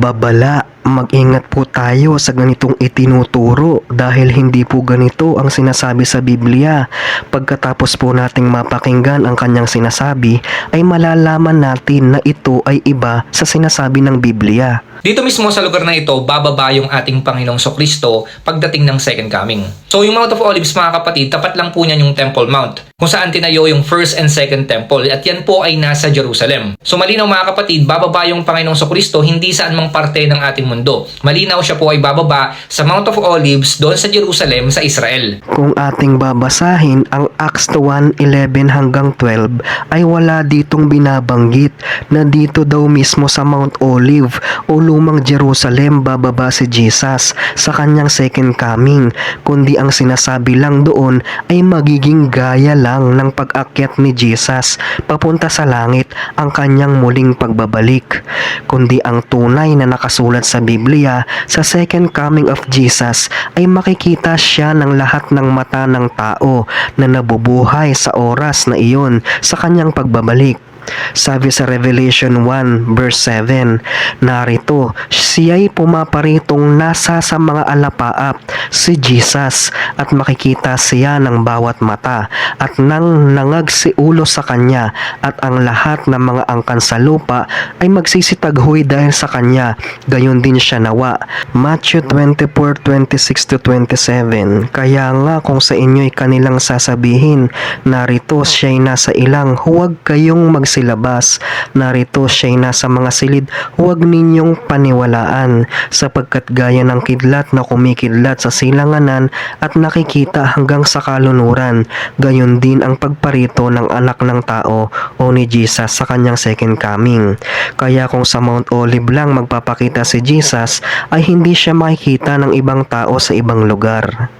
babala. Mag-ingat po tayo sa ganitong itinuturo dahil hindi po ganito ang sinasabi sa Biblia. Pagkatapos po nating mapakinggan ang kanyang sinasabi ay malalaman natin na ito ay iba sa sinasabi ng Biblia. Dito mismo sa lugar na ito, bababa yung ating Panginoong Kristo pagdating ng Second Coming. So yung Mount of Olives mga kapatid, tapat lang po niyan yung Temple Mount, kung saan tinayo yung First and Second Temple, at yan po ay nasa Jerusalem. So malinaw mga kapatid, bababa yung Panginoong Kristo hindi saan mang parte ng ating mundo. Malinaw siya po ay bababa sa Mount of Olives doon sa Jerusalem sa Israel. Kung ating babasahin ang Acts 1:11 hanggang 12 ay wala ditong binabanggit na dito daw mismo sa Mount Olive o lumang Jerusalem bababa si Jesus sa kanyang second coming, kundi ang sinasabi lang doon ay magiging gaya lang ng pag-akyat ni Jesus papunta sa langit ang kanyang muling pagbabalik. Kundi ang tunay na nakasulat sa Biblia sa second coming of Jesus ay makikita siya ng lahat ng mata ng tao na nabubuhay sa oras na iyon sa kanyang pagbabalik. Sabi sa Revelation 1 verse 7, narito, siya'y pumaparitong nasa sa mga alapaap, si Jesus, at makikita siya ng bawat mata, at nang nangagsiulo sa kanya, at ang lahat ng mga angkan sa lupa ay magsisitaghoy dahil sa kanya, gayon din siya nawa. Matthew 24:26-27. Kaya nga kung sa inyo'y kanilang sasabihin, narito siya'y nasa ilang, huwag kayong magsilabas, narito siya'y nasa mga silid, huwag ninyong paniwalaan, sapagkat gaya ng kidlat na kumikidlat sa silanganan at nakikita hanggang sa kalunuran, gayon din ang pagparito ng anak ng tao o ni Jesus sa kanyang second coming. Kaya kung sa Mount Olive lang magpapakita si Jesus, ay hindi siya makikita ng ibang tao sa ibang lugar.